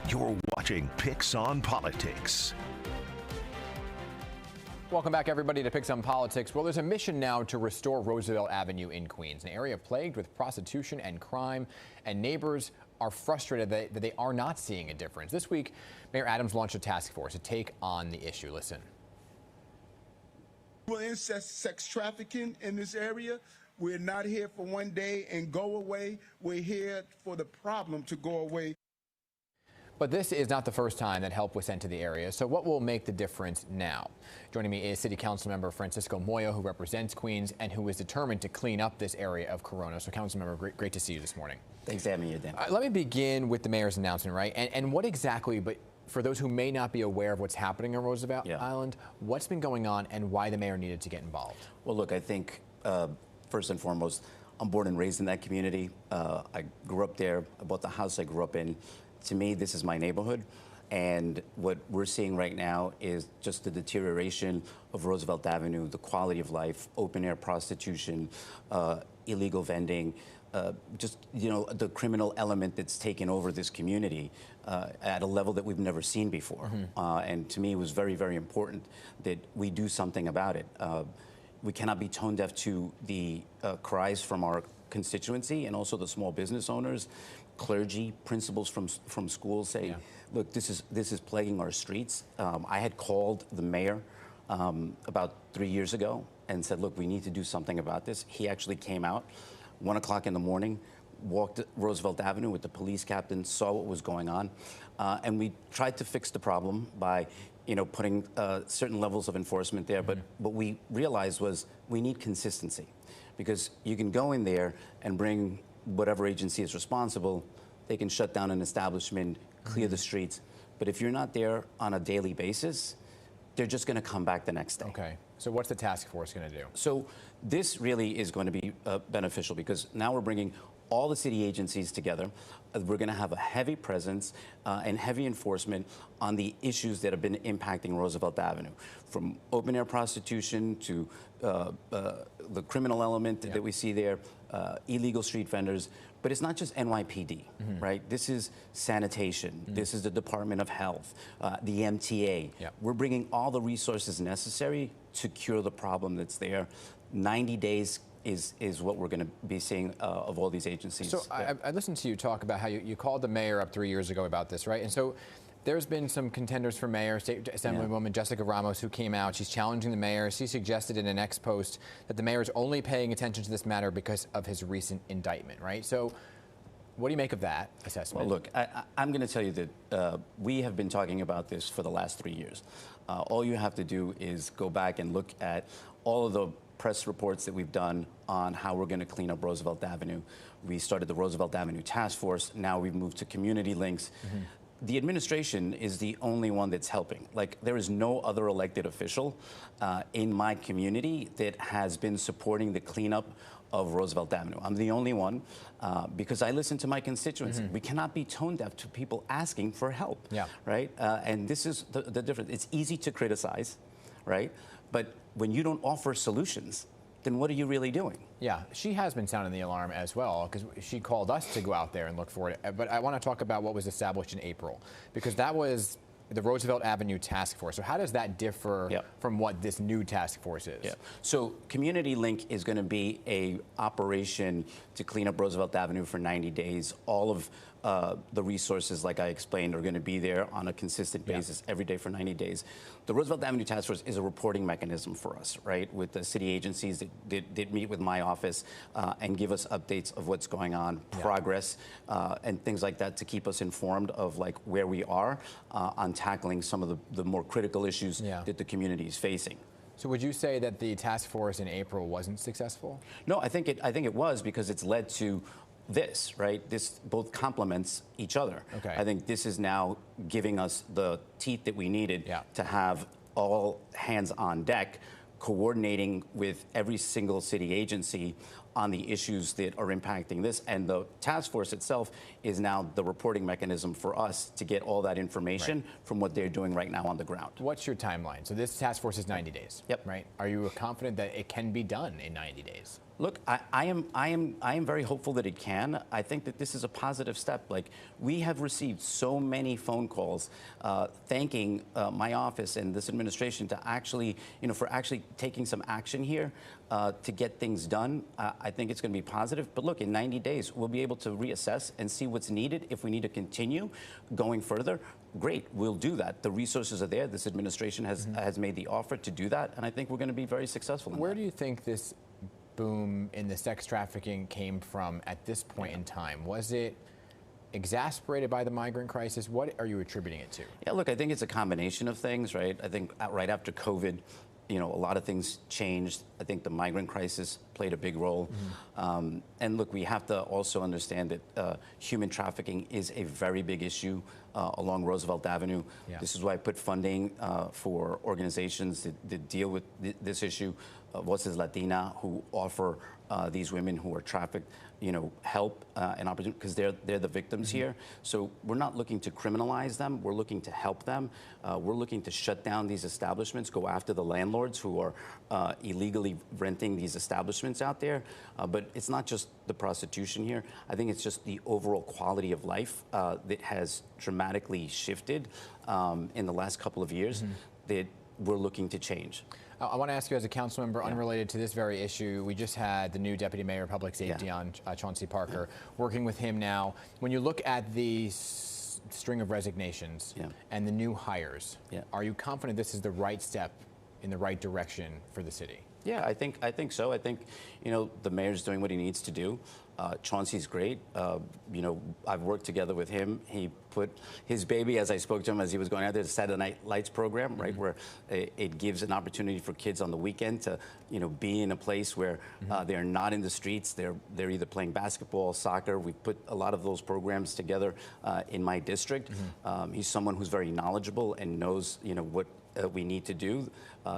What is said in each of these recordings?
You're watching Picks on Politics. Welcome back, everybody, to Picks on Politics. Well, there's a mission now to restore Roosevelt Avenue in Queens, an area plagued with prostitution and crime, and neighbors are frustrated that they are not seeing a difference. This week, Mayor Adams launched a task force to take on the issue. Listen. We'll end sex trafficking in this area. We're not here for one day and go away. We're here for the problem to go away. But this is not the first time that help was sent to the area. So what will make the difference now? Joining me is City Council Member Francisco Moya, who represents Queens and who is determined to clean up this area of Corona. So, Council Member, great to see you this morning. Thanks for having me, Dan. Let me begin with the mayor's announcement, right? And what exactly, but for those who may not be aware of what's happening on Roosevelt Island, what's been going on and why the mayor needed to get involved? Well, look, I think first and foremost, I'm born and raised in that community. I grew up there. I bought the house I grew up in. To me, this is my neighborhood, and what we're seeing right now is just the deterioration of Roosevelt Avenue, the quality of life, open-air prostitution, illegal vending, just, you know, the criminal element that's taken over this community at a level that we've never seen before. And to me, it was very, very important that we do something about it. We cannot be tone deaf to the cries from our constituency and also the small business owners, clergy, principals from schools say, look, this is plaguing our streets. I had called the mayor about 3 years ago and said, look, we need to do something about this. He actually came out 1 o'clock in the morning, walked Roosevelt Avenue with the police captain, saw what was going on, and we tried to fix the problem by, you know, putting certain levels of enforcement there. But what we realized was we need consistency, because you can go in there and bring whatever agency is responsible. They can shut down an establishment, clear the streets. But if you're not there on a daily basis, they're just going to come back the next day. Okay. So what's the task force going to do? So this really is going to be beneficial, because now we're bringing all the city agencies together. We're going to have a heavy presence and heavy enforcement on the issues that have been impacting Roosevelt Avenue, from open-air prostitution to the criminal element that we see there, illegal street vendors. But it's not just NYPD, right? This is sanitation. This is the Department of Health, the MTA. We're bringing all the resources necessary to cure the problem that's there. 90 days is what we're going to be seeing of all these agencies. So I listened to you talk about how you called the mayor up 3 years ago about this, right? And so there's been some contenders for mayor, State Assemblywoman Jessica Ramos, who came out. She's challenging the mayor. She suggested in an X post that the mayor is only paying attention to this matter because of his recent indictment, right? So what do you make of that assessment? Well, look, I'm going to tell you that we have been talking about this for the last 3 years. All you have to do is go back and look at all of the press reports that we've done on how we're going to clean up Roosevelt Avenue. We started the Roosevelt Avenue Task Force. Now we've moved to community links. The administration is the only one that's helping. Like, there is no other elected official in my community that has been supporting the cleanup of Roosevelt Avenue. I'm the only one because I listen to my constituency. We cannot be tone deaf to people asking for help, right? And this is the difference. It's easy to criticize, right? But when you don't offer solutions, then what are you really doing? Yeah, she has been sounding the alarm as well, because she called us to go out there and look for it. But I want to talk about what was established in April, because that was the Roosevelt Avenue Task Force. So how does that differ from what this new task force is? So Community Link is going to be a operation to clean up Roosevelt Avenue for 90 days. All of the resources, like I explained, are going to be there on a consistent basis every day for 90 days. The Roosevelt Avenue Task Force is a reporting mechanism for us, right? With the city agencies that meet with my office and give us updates of what's going on, progress, and things like that, to keep us informed of like where we are on tackling some of the more critical issues that the community is facing. So would you say that the task force in April wasn't successful? No, I think it was, because it's led to this, right? This both complements each other. I think this is now giving us the teeth that we needed to have all hands on deck, coordinating with every single city agency on the issues that are impacting this. And the task force itself is now the reporting mechanism for us to get all that information from what they're doing right now on the ground. What's your timeline? So this task force is 90 days, right? Are you confident that it can be done in 90 days? Look, I am very hopeful that it can. I think that this is a positive step. Like, we have received so many phone calls thanking my office and this administration to actually, for actually taking some action here to get things done. I think it's going to be positive. But look, in 90 days, we'll be able to reassess and see what's needed. If we need to continue going further, great, we'll do that. The resources are there. This administration has made the offer to do that, and I think we're going to be very successful in that. Where do you think this boom in the sex trafficking came from at this point in time? Was it exasperated by the migrant crisis? What are you attributing it to? Yeah, look, I think it's a combination of things, right? I think right after COVID, a lot of things changed. I think the migrant crisis played a big role. And look, we have to also understand that human trafficking is a very big issue along Roosevelt Avenue. Yeah. This is why I put funding for organizations that deal with this issue. Voces Latina, who offer these women who are trafficked, help and opportunity, because they're the victims here. So we're not looking to criminalize them. We're looking to help them. We're looking to shut down these establishments, go after the landlords who are illegally renting these establishments out there. But it's not just the prostitution here. I think it's just the overall quality of life that has dramatically shifted in the last couple of years that we're looking to change. I want to ask you, as a council member, unrelated to this very issue, we just had the new Deputy Mayor of Public Safety on, Chauncey Parker, working with him now. When you look at the string of resignations and the new hires, are you confident this is the right step in the right direction for the city? Yeah, I think so. I think, the mayor's doing what he needs to do. Chauncey's great. I've worked together with him. He put his baby, as I spoke to him as he was going out there, the Saturday Night Lights program, right, where it gives an opportunity for kids on the weekend to, be in a place where they're not in the streets. They're either playing basketball, soccer. We put a lot of those programs together in my district. He's someone who's very knowledgeable and knows, what we need to do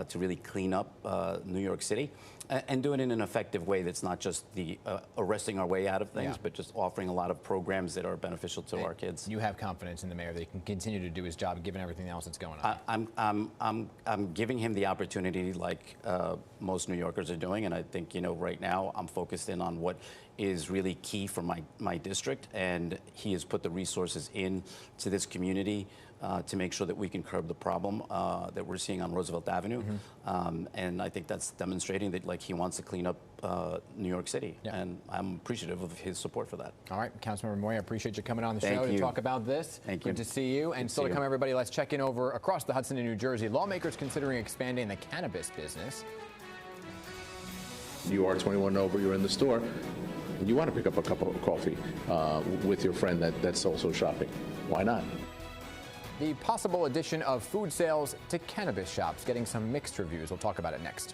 to really clean up New York City and do it in an effective way that's not just the arresting our way out of things, but just offering a lot of programs that are beneficial to our kids. You have confidence in the mayor that he can continue to do his job given everything else that's going on? I'm giving him the opportunity like most New Yorkers are doing, and I think, right now I'm focused in on what is really key for my district, and he has put the resources in to this community to make sure that we can curb the problem that we're seeing on Roosevelt Avenue. And I think that's demonstrating that he wants to clean up New York City. And I'm appreciative of his support for that. All right, Councilmember Moya, I appreciate you coming on the show to talk about this. Thank you. Good to see you. And still to come, everybody, let's check in over across the Hudson in New Jersey. Lawmakers considering expanding the cannabis business. You are 21 and over, you're in the store, and you want to pick up a cup of coffee with your friend that's also shopping. Why not? The possible addition of food sales to cannabis shops getting some mixed reviews. We'll talk about it next.